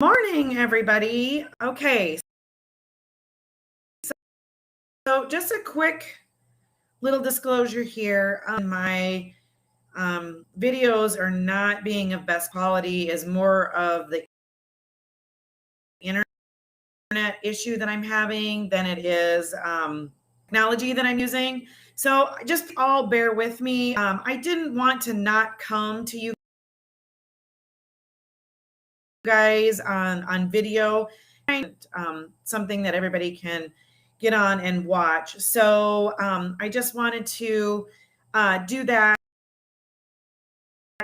Morning, everybody. Okay, so just a quick little disclosure here. My videos are not being of best quality, is more of the internet issue that I'm having than it is technology that I'm using. So just all bear with me. I didn't want to not come to you guys on video, something that everybody can get on and watch. So I just wanted to do that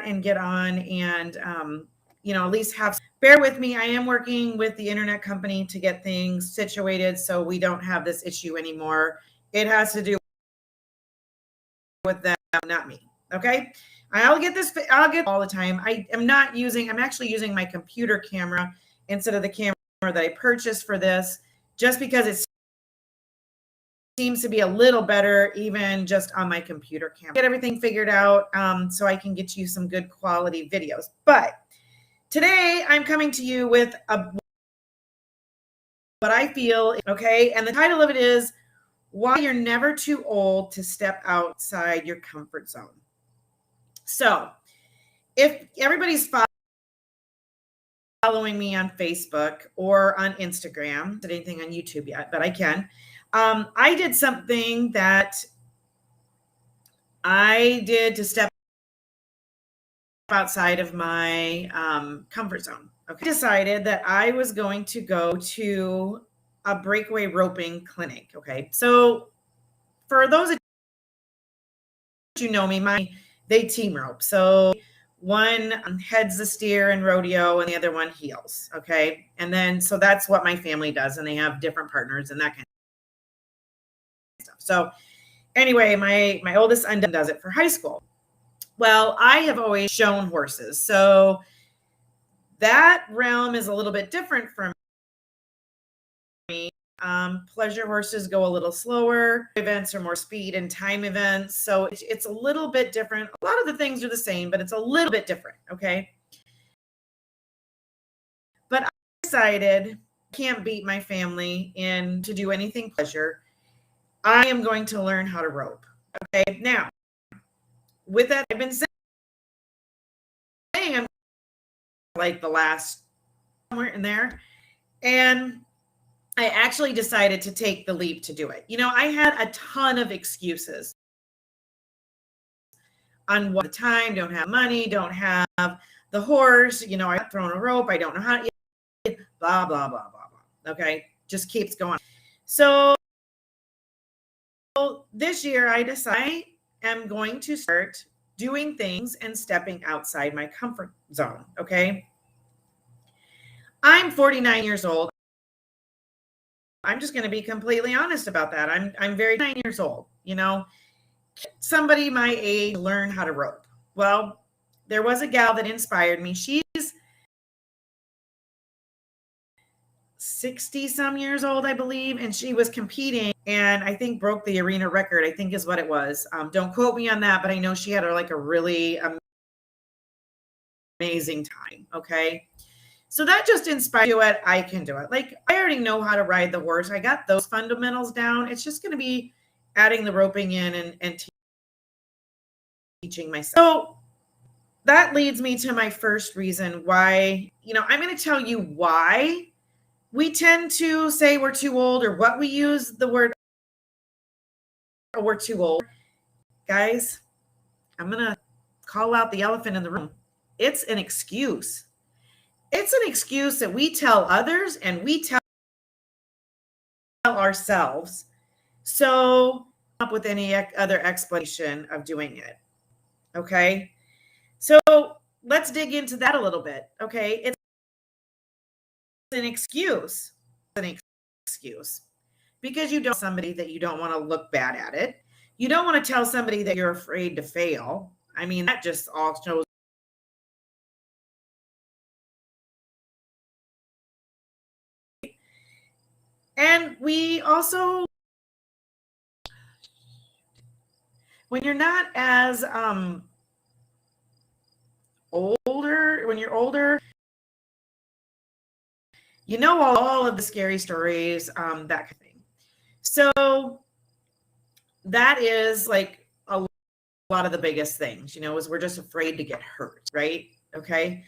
and get on and at least have. Bear with me. I am working with the internet company to get things situated so we don't have this issue anymore. It has to do with them, not me. Okay. I'll get all the time. I'm actually using my computer camera instead of the camera that I purchased for this, just because it seems to be a little better even just on my computer camera. Get everything figured out so I can get you some good quality videos. But today I'm coming to you with what I feel, okay? And the title of it is Why You're Never Too Old to Step Outside Your Comfort Zone. So if everybody's following me on Facebook or on Instagram, not anything on YouTube yet, but I can. I did something that I did to step outside of my comfort zone. Okay. I decided that I was going to go to a breakaway roping clinic. Okay. So for those of you know me, they team rope. So one heads the steer in rodeo and the other one heels. Okay. And then, so that's what my family does. And they have different partners and that kind of stuff. So anyway, my oldest son does it for high school. Well, I have always shown horses. So that realm is a little bit different from me. Pleasure horses go a little slower. Events are more speed and time events. So it's a little bit different. A lot of the things are the same, but it's a little bit different. Okay. But I decided I can't beat my family in to do anything pleasure. I am going to learn how to rope. Okay. Now, with that, I've been saying I'm like the last somewhere in there. And I actually decided to take the leap to do it. I had a ton of excuses on what the time, don't have money, don't have the horse, I'm not throwing a rope, I don't know how to, blah, blah, blah, blah, blah. Okay. Just keeps going. So this year I decide I am going to start doing things and stepping outside my comfort zone. Okay. I'm 49 years old. I'm just going to be completely honest about that. I'm very 9 years old, somebody my age learn how to rope. Well, there was a gal that inspired me. She's 60 some years old, I believe, and she was competing and I think broke the arena record, I think is what it was. Don't quote me on that, but I know she had like a really amazing time. Okay. So that just inspired you. I can do it. Like, I already know how to ride the horse. I got those fundamentals down. It's just going to be adding the roping in and teaching myself. So that leads me to my first reason why, I'm going to tell you why we tend to say we're too old, or what we use the word we're too old. Guys, I'm going to call out the elephant in the room. It's an excuse. It's an excuse that we tell others and we tell ourselves. So up with any other explanation of doing it. Okay. So let's dig into that a little bit. Okay. It's an excuse. An excuse. Because you don't somebody that you don't want to look bad at it. You don't want to tell somebody that you're afraid to fail. I mean, that just all shows and we also, when you're not as older, when you're older, You know, all of the scary stories, that kind of thing. So that is like a lot of the biggest things, is we're just afraid to get hurt, right? Okay.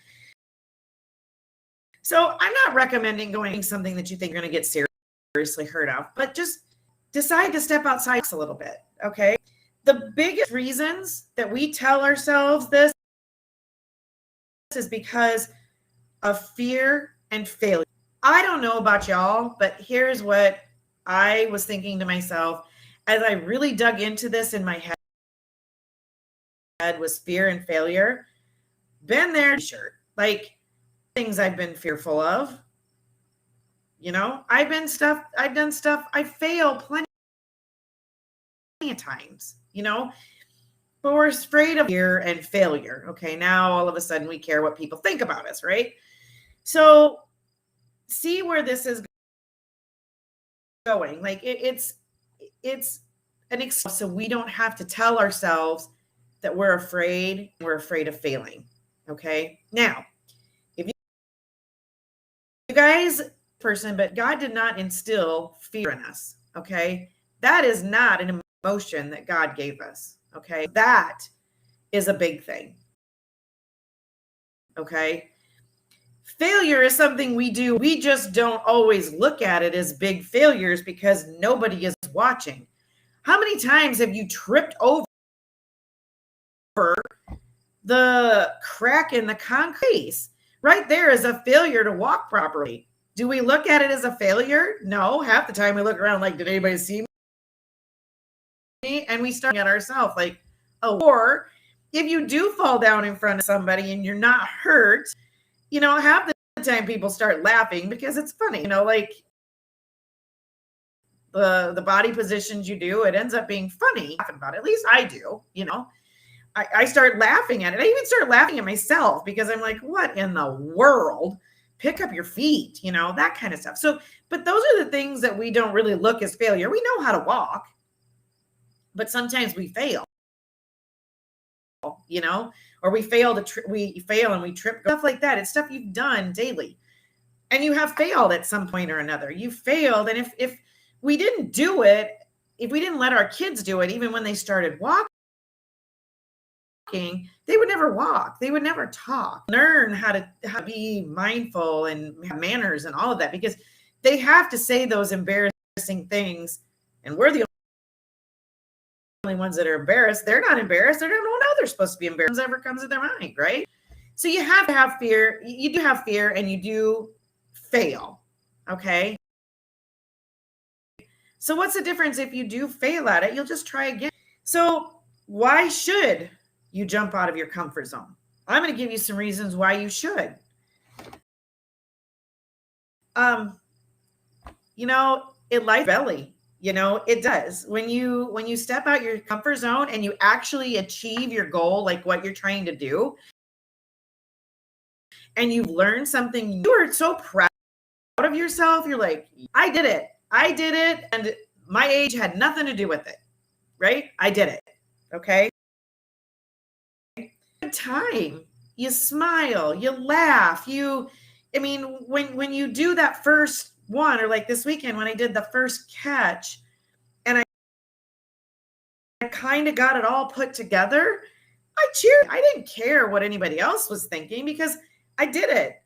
So I'm not recommending going something that you think you're going to get seriously hurt of, but just decide to step outside a little bit. Okay. The biggest reasons that we tell ourselves this is because of fear and failure. I don't know about y'all, but here's what I was thinking to myself as I really dug into this in my head was fear and failure. Been there, sure. Like things I've been fearful of. I've done stuff I fail plenty of times, but we're afraid of fear and failure. Okay, now all of a sudden we care what people think about us, right? So see where this is going. Like it's an excuse, so we don't have to tell ourselves that we're afraid of failing. Okay, now if you guys person, but God did not instill fear in us. Okay, that is not an emotion that God gave us. Okay, that is a big thing. Okay, failure is something we do. We just don't always look at it as big failures because nobody is watching. How many times have you tripped over the crack in the concrete? Right there is a failure to walk properly. Do we look at it as a failure? No. Half the time we look around like, did anybody see me? And we start at ourselves like, oh, or if you do fall down in front of somebody and you're not hurt, half the time people start laughing because it's funny, like the body positions you do, it ends up being funny. About it. At least I do, I start laughing at it. I even start laughing at myself because I'm like, what in the world? Pick up your feet, that kind of stuff. So, but those are the things that we don't really look as failure. We know how to walk, but sometimes we fail, or we fail we fail and we trip, stuff like that. It's stuff you've done daily and you have failed at some point or another. You failed. And if we didn't do it, if we didn't let our kids do it, even when they started walking, they would never walk. They would never talk. Learn how to be mindful and have manners and all of that because they have to say those embarrassing things. And we're the only ones that are embarrassed. They're not embarrassed. They don't know how they're supposed to be embarrassed. Ever comes to their mind, right? So you have to have fear. You do have fear and you do fail. Okay. So what's the difference if you do fail at it? You'll just try again. So why should you jump out of your comfort zone? I'm going to give you some reasons why you should. It lights belly. It does. When you step out your comfort zone and you actually achieve your goal, like what you're trying to do, and you've learned something, you are so proud of yourself. You're like, I did it. And my age had nothing to do with it, right? I did it. Okay. Time. You smile, you laugh, when you do that first one, or like this weekend when I did the first catch and I kind of got it all put together, I cheered. I didn't care what anybody else was thinking because I did it.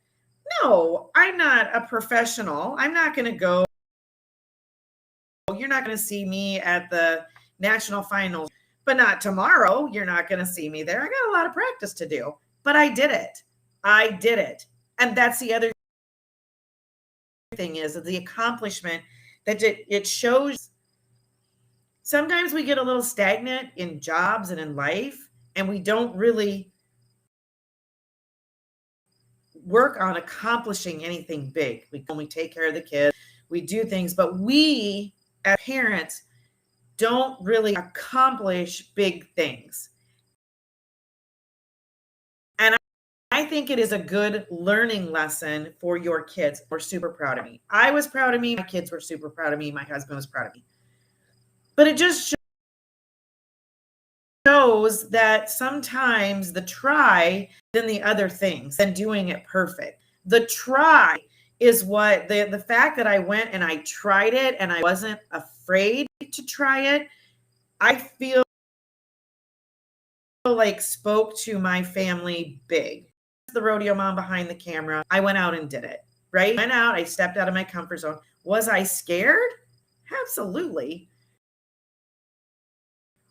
No, I'm not a professional. I'm not going to go. You're not going to see me at the national finals, but not tomorrow. You're not going to see me there. I got a lot of practice to do, but I did it. And that's the other thing is the accomplishment that it shows. Sometimes we get a little stagnant in jobs and in life, and we don't really work on accomplishing anything big. We take care of the kids, we do things, but we as parents don't really accomplish big things. And I think it is a good learning lesson for your kids. We're super proud of me. I was proud of me. My kids were super proud of me. My husband was proud of me. But it just shows that sometimes the try than the other things than doing it perfect. The try is what the fact that I went and I tried it and I wasn't afraid to try it, I feel like spoke to my family big. The rodeo mom behind the camera, I went out and did it, right? I went out, I stepped out of my comfort zone. Was I scared? Absolutely.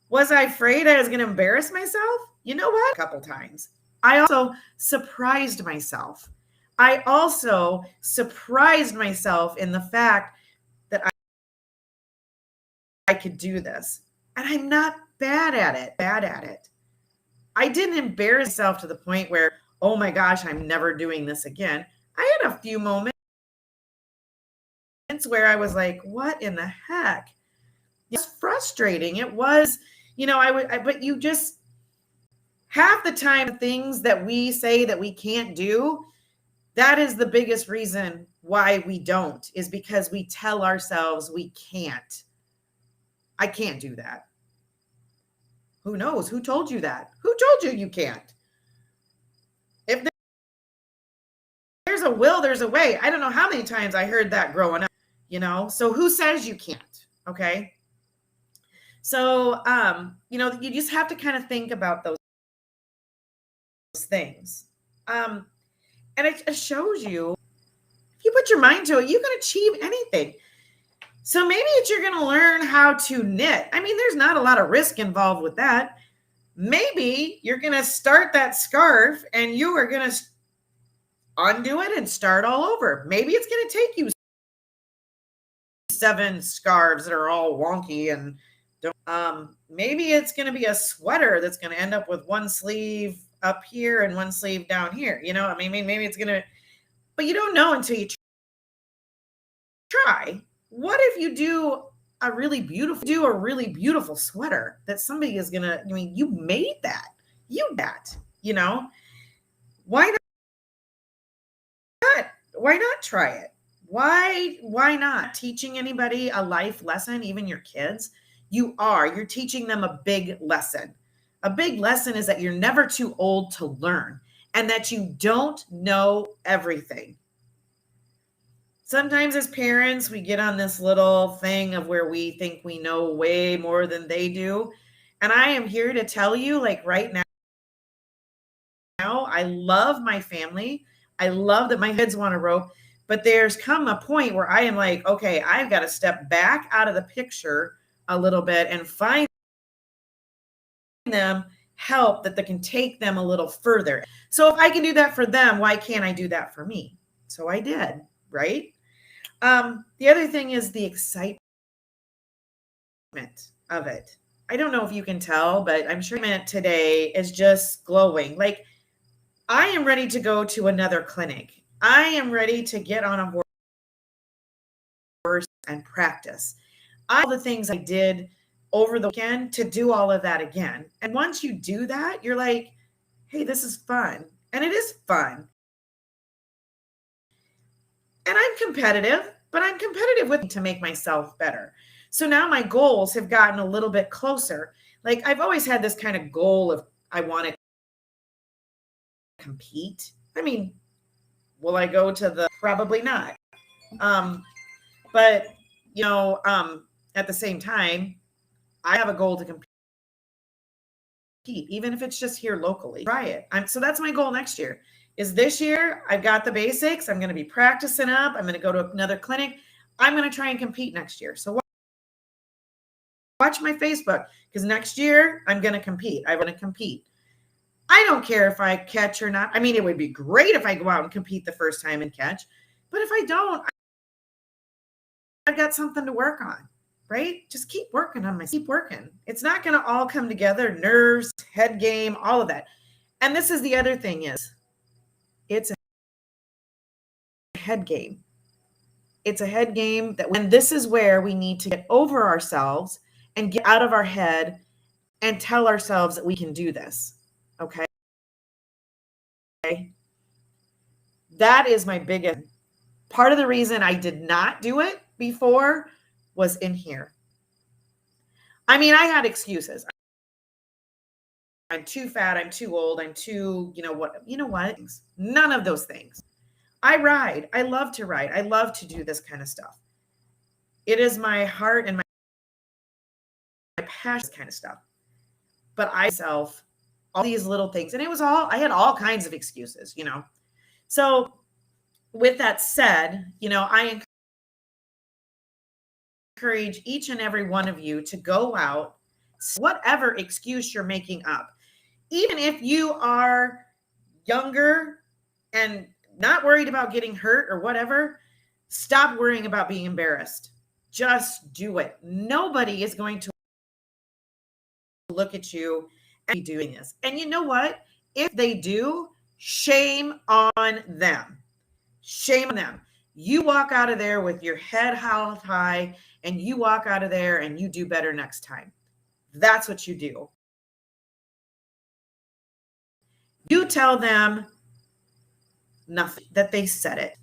Was I afraid I was going to embarrass myself? You know what? A couple times. I also surprised myself. I also surprised myself in the fact that I could do this. And I'm not bad at it. I didn't embarrass myself to the point where, oh my gosh, I'm never doing this again. I had a few moments where I was like, what in the heck? It's frustrating. It was, but you just, half the time, things that we say that we can't do, that is the biggest reason why we don't, is because we tell ourselves we can't. I can't do that. Who knows? Who told you that? Who told you you can't? If there's a will, there's a way. I don't know how many times I heard that growing up, so who says you can't? Okay. So, you just have to kind of think about those things. And it shows you, if you put your mind to it, you can achieve anything. So maybe you're going to learn how to knit. I mean, there's not a lot of risk involved with that. Maybe you're going to start that scarf and you are going to undo it and start all over. Maybe it's going to take you 7 scarves that are all wonky and maybe it's going to be a sweater that's going to end up with one sleeve up here and one sleeve down here. I mean, maybe it's going to, but you don't know until you try. What if you do a really beautiful sweater that somebody is going to, you made that, why not try it? Why not? Teaching anybody a life lesson, even your kids, you're teaching them a big lesson. A big lesson is that you're never too old to learn and that you don't know everything. Sometimes as parents, we get on this little thing of where we think we know way more than they do. And I am here to tell you, like right now, I love my family. I love that my kids want to rope, but there's come a point where I am like, okay, I've got to step back out of the picture a little bit and find them help that can take them a little further. So if I can do that for them, why can't I do that for me? So I did, right? The other thing is the excitement of it. I don't know if you can tell, but I'm sure today is just glowing. Like, I am ready to go to another clinic. I am ready to get on a horse and practice. All the things I did over the weekend to do all of that again. And once you do that, you're like, hey, this is fun. And it is fun. And I'm competitive, but I'm competitive with to make myself better. So now my goals have gotten a little bit closer. Like, I've always had this kind of goal of I want to compete. I mean, will I go to the, probably not. But at the same time, I have a goal to compete, even if it's just here locally. Try it. So that's my goal next year. Is this year I've got the basics. I'm going to be practicing up. I'm going to go to another clinic. I'm going to try and compete next year. So watch my Facebook, because next year I'm going to compete. I want to compete. I don't care if I catch or not. I mean, it would be great if I go out and compete the first time and catch. But if I don't, I've got something to work on, right? Just keep working on myself. Keep working. It's not going to all come together. Nerves, head game, all of that. And this is the other thing is, it's a head game. It's a head game that when this is where we need to get over ourselves and get out of our head and tell ourselves that we can do this. Okay. That is my biggest part of the reason I did not do it before was in here. I mean, I had excuses. I'm too fat. I'm too old. I'm too, what? None of those things. I ride. I love to ride. I love to do this kind of stuff. It is my heart and my passion, this kind of stuff. But I myself, all these little things, and I had all kinds of excuses, you know. So with that said, you know, I encourage each and every one of you to go out, whatever excuse you're making up, even if you are younger and not worried about getting hurt or whatever, stop worrying about being embarrassed. Just do it. Nobody is going to look at you and be doing this. And you know what? If they do, shame on them. Shame on them. You walk out of there with your head held high, and you walk out of there and you do better next time. That's what you do. You tell them nothing, that they said it.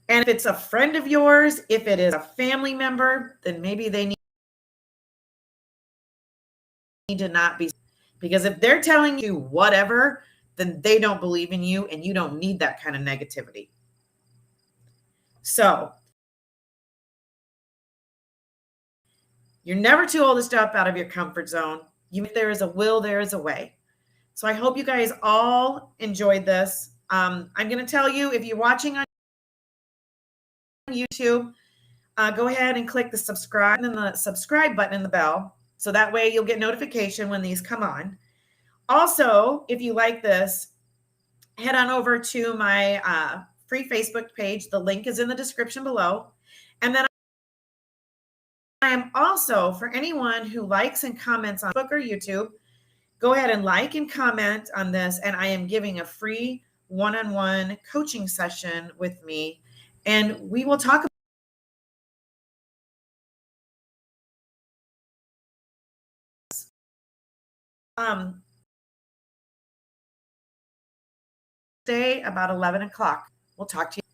And if it's a friend of yours, if it is a family member, then maybe they need to not be. Because if they're telling you whatever, then they don't believe in you and you don't need that kind of negativity. So you're never too old to step out of your comfort zone. If there is a will, there is a way. So I hope you guys all enjoyed this. I'm going to tell you, if you're watching on YouTube, go ahead and click the subscribe and the subscribe button and the bell. So that way you'll get notification when these come on. Also, if you like this, head on over to my free Facebook page. The link is in the description below. And then I am also, for anyone who likes and comments on Facebook or YouTube, go ahead and like and comment on this. And I am giving a free one-on-one coaching session with me. And we will talk about day about 11 o'clock. We'll talk to you.